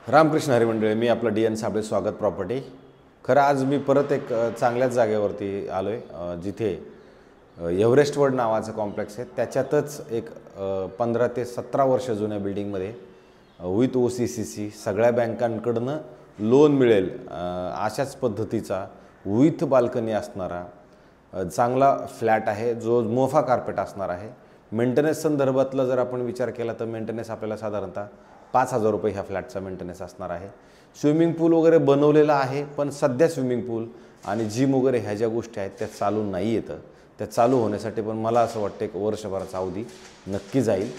रामकृष्ण हरी मंडळी, मी आपलं DN साबळे, स्वागत प्रॉपर्टी. खरं आज मी परत एक चांगल्याच जागेवरती आलो आहे, जिथे एव्हरेस्ट वर्ल्ड नावाचं कॉम्प्लेक्स आहे. त्याच्यातच एक 15 ते 17 वर्ष जुन्या बिल्डिंगमध्ये विथ OCCC सगळ्या बँकांकडनं लोन मिळेल अशाच पद्धतीचा विथ बाल्कनी असणारा चांगला फ्लॅट आहे, जो मोफा कार्पेट असणार आहे. मेंटेनन्स संदर्भातला जर आपण विचार केला तर मेंटेनन्स आपल्याला साधारणतः 5,000 रुपये ह्या फ्लॅटचा मेंटेनन्स असणार आहे. स्विमिंग पूल वगैरे बनवलेला आहे, पण सध्या स्विमिंग पूल आणि जिम वगैरे ह्या ज्या गोष्टी आहेत त्या चालू नाही येतं. त्या चालू होण्यासाठी पण मला असं वाटतं एक वर्षभराचा अवधी नक्की जाईल.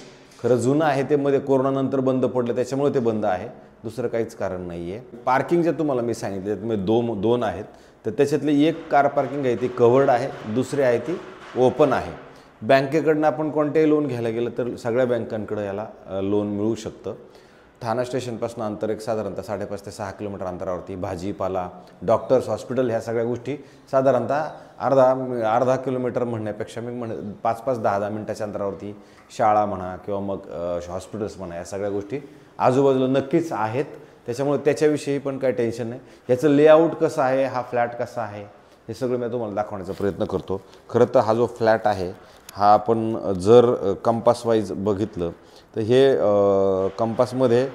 खरं जुनं आहे ते, मध्ये कोरोनानंतर बंद पडलं त्याच्यामुळे ते बंद आहे, दुसरं काहीच कारण नाही आहे. पार्किंग जे तुम्हाला मी सांगितलं त्याच्यामध्ये दोन आहेत, तर त्याच्यातली एक कार पार्किंग आहे ती कवर्ड आहे, दुसरी आहे ती ओपन आहे. बँकेकडनं आपण कोणतेही लोन घ्यायला गेलं तर सगळ्या बँकांकडे याला लोन मिळू शकतं. ठाणा स्टेशनपासून अंतर एक साधारणतः 5.5 ते 6 किलोमीटर अंतरावरती. भाजीपाला, डॉक्टर्स, हॉस्पिटल ह्या सगळ्या गोष्टी साधारणतः अर्धा किलोमीटर म्हणण्यापेक्षा मी 5-10 मिनिटाच्या अंतरावरती. शाळा म्हणा किंवा मग हॉस्पिटल्स म्हणा, या सगळ्या गोष्टी आजूबाजूला नक्कीच आहेत. त्याच्यामुळे त्याच्याविषयी पण काही टेन्शन नाही. याचं लेआउट कसं आहे, हा फ्लॅट कसा आहे, हे सगळं मी तुम्हाला दाखवण्याचा प्रयत्न करतो. खरं तर हा जो फ्लॅट आहे हा आपण जर कंपास वाईज बघितलं तर हे कंपासमध्ये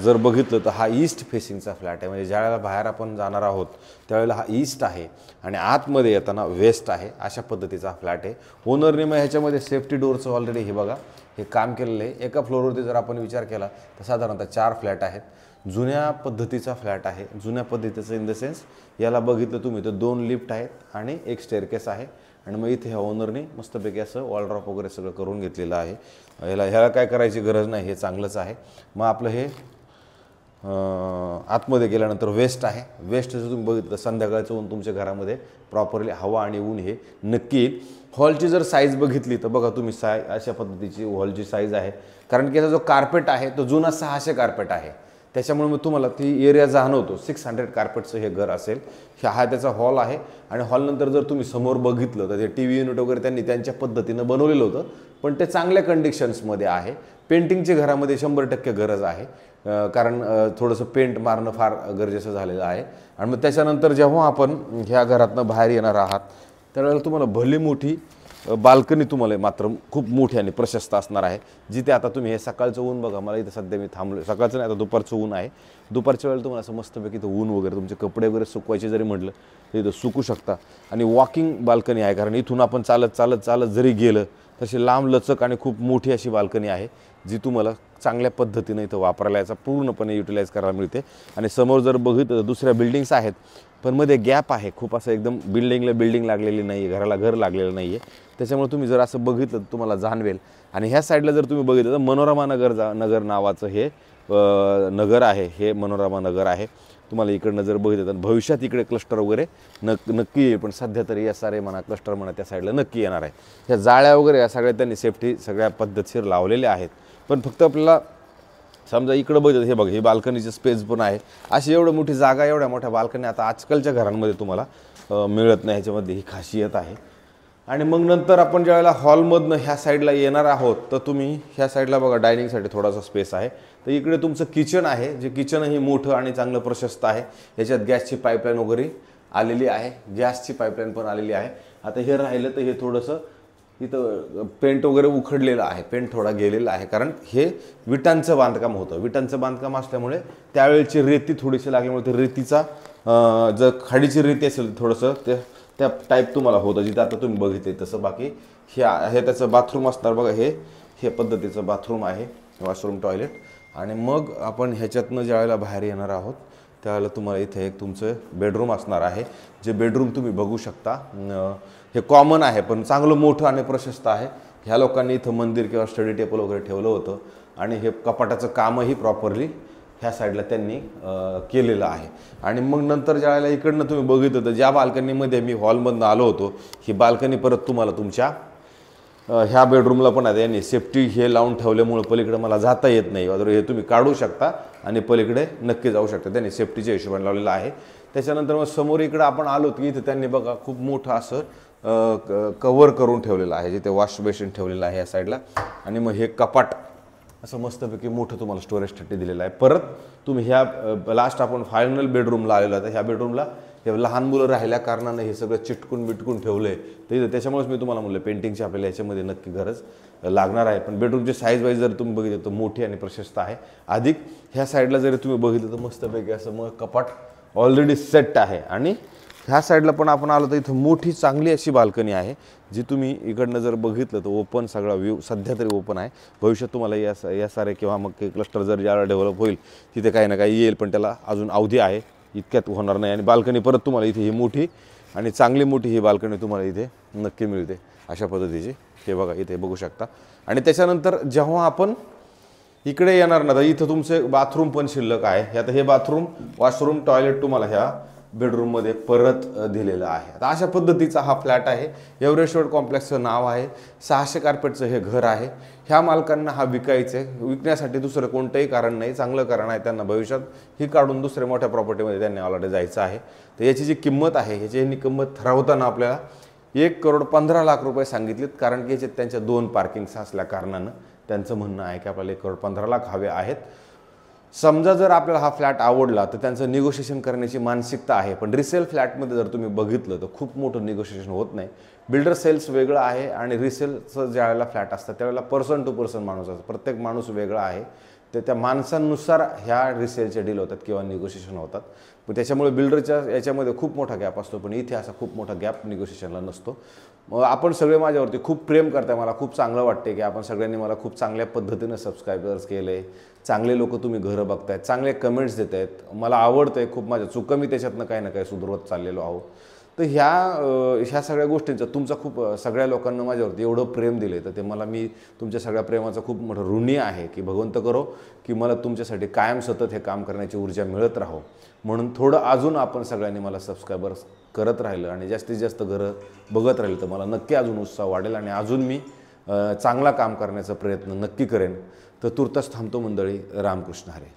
जर बघितलं तर हा ईस्ट फेसिंगचा फ्लॅट आहे. म्हणजे ज्यावेळेला बाहेर आपण जाणार आहोत त्यावेळेला हा ईस्ट आहे आणि आतमध्ये येताना वेस्ट आहे, अशा पद्धतीचा फ्लॅट आहे. ओनरने मग ह्याच्यामध्ये सेफ्टी डोअरचं ऑलरेडी हे बघा हे काम केलेलं आहे. एका फ्लोअरवरती जर आपण विचार केला तर साधारणतः 4 फ्लॅट आहेत. जुन्या पद्धतीचा फ्लॅट आहे. जुन्या पद्धतीचं इन द सेन्स याला बघितलं तुम्ही तर 2 लिफ्ट आहेत आणि एक स्टेअरकेस आहे. आणि मग इथे ह्या ओनरने मस्तपैकी असं वॉलड्रॉप वगैरे सगळं करून घेतलेलं आहे. ह्याला काय करायची गरज नाही, हे चांगलंच आहे. मग आपलं हे आतमध्ये गेल्यानंतर वेस्ट आहे. वेस्ट जर तुम्ही बघितलं संध्याकाळचं ऊन तुमच्या घरामध्ये प्रॉपरली हवा आणि ऊन हे नक्की येईल. हॉलची जर साईज बघितली तर बघा तुम्ही अशा पद्धतीची हॉलची साईज आहे. कारण की याचा जो कार्पेट आहे तो जुना 600 कार्पेट आहे, त्याच्यामुळे मग तुम्हाला ती एरिया जाणवतो. 600 कार्पेटचं हे घर असेल. हा त्याचा हॉल आहे. आणि हॉलनंतर जर तुम्ही समोर बघितलं तर ते TV युनिट वगैरे त्यांनी त्यांच्या पद्धतीनं बनवलेलं होतं, पण ते चांगल्या कंडिशन्समध्ये आहे. पेंटिंगची घरामध्ये 100% गरज आहे, कारण थोडंसं पेंट मारणं फार गरजेचं झालेलं आहे. आणि मग त्याच्यानंतर जेव्हा आपण ह्या घरातनं बाहेर येणार आहात त्यावेळेला तुम्हाला भली मोठी बाल्कनी तुम्हाला मात्र खूप मोठी आणि प्रशस्त असणार आहे. जिथे आता तुम्ही हे सकाळचं ऊन बघा, मला इथं सध्या मी थांबलो, सकाळचं नाही आता दुपारचं ऊन आहे. दुपारच्या वेळेला तुम्हाला असं मस्तपैकी इथं ऊन वगैरे तुमचे कपडे वगैरे सुकवायचे जरी म्हटलं तर इथं सुकू शकता. आणि वॉकिंग बाल्कनी आहे, कारण इथून आपण चालत जरी गेलं तशी लांब लचक आणि खूप मोठी अशी बाल्कनी आहे, जी तुम्हाला चांगल्या पद्धतीने इथं वापरायला याचा पूर्णपणे युटिलाइज करायला मिळते. आणि समोर जर बघितलं तर दुसऱ्या बिल्डिंग्स आहेत, पण मध्ये गॅप आहे खूप. असं एकदम बिल्डिंगला बिल्डिंग लागलेली नाही आहे, घराला घर लागलेलं नाही आहे. त्याच्यामुळे तुम्ही जर असं बघितलं तर तुम्हाला जाणवेल. आणि ह्या साईडला जर तुम्ही बघितलं तर मनोरमा नगर नावाचं हे नगर आहे. हे मनोरमा नगर आहे. तुम्हाला इकडनं जर बघितलं तर भविष्यात इकडे क्लस्टर वगैरे नक्की येईल, पण सध्या तरी SRA म्हणा क्लस्टर म्हणा त्या साईडला नक्की येणार आहे. ह्या जाळ्या वगैरे या सगळ्या त्यांनी सेफ्टी सगळ्या पद्धतशीर लावलेल्या आहेत. पण फक्त आपल्याला समजा इकडं बघितलं हे बघा, ही बाल्कनीची स्पेस पण आहे. अशी एवढी मोठी जागा, एवढ्या मोठ्या बाल्कनी आता आजकालच्या घरांमध्ये तुम्हाला मिळत नाही. ह्याच्यामध्ये ही खासियत आहे. आणि मग नंतर आपण ज्यावेळेला हॉलमधनं ह्या साईडला येणार आहोत तर तुम्ही ह्या साईडला बघा डायनिंगसाठी थोडासा स्पेस आहे. तर इकडे तुमचं किचन आहे, जे किचनही मोठं आणि चांगलं प्रशस्त आहे. याच्यात गॅसची पाईपलाईन वगैरे आलेली आहे, गॅसची पाईपलाईन पण आलेली आहे. आता हे राहिलं तर हे थोडंसं इथं पेंट वगैरे उखडलेलं आहे, पेंट थोडा गेलेला आहे, कारण हे विटांचं बांधकाम होतं. विटांचं बांधकाम असल्यामुळे त्यावेळेची रेती थोडीशी लागल्यामुळे ते रेतीचा जर खाडीची रेती असेल थोडंसं त्या टाईप तुम्हाला होतं, जिथं आता तुम्ही बघितले तसं. बाकी हे त्याचं बाथरूम असणार बघा, हे पद्धतीचं बाथरूम आहे, वॉशरूम टॉयलेट. आणि मग आपण ह्याच्यातनं ज्यावेळेला बाहेर येणार आहोत त्यावेळेला तुम्हाला इथे एक तुमचं बेडरूम असणार आहे. जे बेडरूम तुम्ही बघू शकता हे कॉमन आहे, पण चांगलं मोठं आणि प्रशस्त आहे. ह्या लोकांनी इथं मंदिर किंवा स्टडी टेबल वगैरे ठेवलं होतं. आणि हे कपाटाचं कामही प्रॉपरली ह्या साईडला त्यांनी केलेलं आहे. आणि मग नंतर ज्यावेळेला इकडनं तुम्ही बघितलं तर ज्या बाल्कनीमध्ये मी हॉलमधनं आलो होतो, ही बाल्कनी परत तुम्हाला तुमच्या ह्या बेडरूमला पण आहे. यांनी सेफ्टी हे लावून ठेवल्यामुळे पलीकडे मला जाता येत नाही, हे तुम्ही काढू शकता आणि पलीकडे नक्की जाऊ शकता. त्यांनी सेफ्टीच्या हिशोबाने लावलेलं आहे. त्याच्यानंतर मग समोर इकडे आपण आलो की इथं त्यांनी बघा खूप मोठं असं कव्हर करून ठेवलेलं आहे, जिथे वॉश बेसिन ठेवलेलं आहे या साईडला. आणि मग हे कपाट असं मस्तपैकी मोठं तुम्हाला स्टोरेजसाठी दिलेलं आहे. परत तुम्ही ह्या लास्ट आपण फायनल बेडरूमला आलेलो आहे. तर ह्या बेडरूमला हे लहान मुलं राहिल्या कारणाने हे सगळं चिटकून बिटकून ठेवलं आहे. तर त्याच्यामुळेच मी तुम्हाला म्हणलं पेंटिंगची आपल्याला याच्यामध्ये नक्की गरज लागणार आहे. पण बेडरूमची साईज वाईज जर तुम्ही बघितलं तर मोठी आणि प्रशस्त आहे. अधिक ह्या साईडला जरी तुम्ही बघितलं तर मस्तपैकी असं मग कपाट ऑलरेडी सेट आहे. आणि ह्या साईडला पण आपण आलो तर इथं मोठी चांगली अशी बाल्कनी आहे, जी तुम्ही इकडनं जर बघितलं तर ओपन सगळा व्ह्यू सध्या तरी ओपन आहे. भविष्यात तुम्हाला या सारे किंवा मग क्लस्टर जर ज्याला डेव्हलप होईल तिथे काही ना काही येईल, पण त्याला अजून अवधी आहे, इतक्यात होणार नाही. आणि बाल्कनी परत तुम्हाला इथे ही मोठी आणि चांगली मोठी ही बाल्कनी तुम्हाला इथे नक्की मिळते अशा पद्धतीची. हे बघा इथे बघू शकता. आणि त्याच्यानंतर जेव्हा आपण इकडे येणार ना तर इथं तुमचे बाथरूम पण शिल्लक आहे. आता हे बाथरूम वॉशरूम टॉयलेट तुम्हाला ह्या बेडरूममध्ये परत दिलेलं आहे. आता अशा पद्धतीचा हा फ्लॅट आहे. एव्हरेस्ट रोड कॉम्प्लेक्सचं नाव आहे. 600 कार्पेटचं हे घर आहे. ह्या मालकांना हा विकायचं आहे. विकण्यासाठी दुसरं कोणतंही कारण नाही, चांगलं कारण आहे. त्यांना भविष्यात ही काढून दुसऱ्या मोठ्या प्रॉपर्टीमध्ये त्यांनी ऑलरेडी जायचं आहे. तर याची जी किंमत आहे ह्याची यांनी किंमत ठरवताना आपल्याला 1,15,00,000 रुपये सांगितलेत. कारण की याच्यात त्यांच्या 2 पार्किंग्स असल्या कारणानं त्यांचं म्हणणं आहे की आपल्याला 1,15,00,000 हवे आहेत. समजा जर आपल्याला हा फ्लॅट आवडला तर त्यांचं निगोशिएशन करण्याची मानसिकता आहे. पण रिसेल फ्लॅटमध्ये जर तुम्ही बघितलं तर खूप मोठं निगोशिएशन होत नाही. बिल्डर सेल्स वेगळं आहे आणि रिसेलचं ज्या वेळेला फ्लॅट असतं त्यावेळेला पर्सन टू पर्सन माणूस असतो. प्रत्येक माणूस वेगळा आहे. तर त्या माणसांनुसार ह्या रिसेलचे डील होतात किंवा निगोशिएशन होतात. पण त्याच्यामुळे बिल्डरच्या याच्यामध्ये खूप मोठा गॅप असतो, पण इथे असा खूप मोठा गॅप निगोशिएशनला नसतो. आपण सगळे माझ्यावरती खूप प्रेम करताय. मला खूप चांगलं वाटते की आपण सगळ्यांनी मला खूप चांगल्या पद्धतीनं सबस्क्रायबर्स केले. चांगले लोक तुम्ही घरं बघतायत, चांगले कमेंट्स देत आहेत. मला आवडतं आहे खूप. माझ्या चुका मी त्याच्यातनं काही ना काही सुधारवत चाललेलो आहोत. तर ह्या सगळ्या गोष्टींचा तुमचा खूप सगळ्या लोकांना माझ्यावरती एवढं प्रेम दिले तर ते मला मी तुमच्या सगळ्या प्रेमाचा खूप मोठं ऋणी आहे. की भगवंत करो की मला तुमच्यासाठी कायम सतत हे काम करण्याची ऊर्जा मिळत राहो. म्हणून थोडं अजून आपण सगळ्यांनी मला सबस्क्रायबर्स करत राहिलं आणि जास्तीत जास्त घरं बघत राहिलं तर मला नक्की अजून उत्साह वाढेल आणि अजून मी चांगला काम करण्याचा प्रयत्न नक्की करेन. तर तुर्तास थांबतो मंडळी. रामकृष्ण हरे.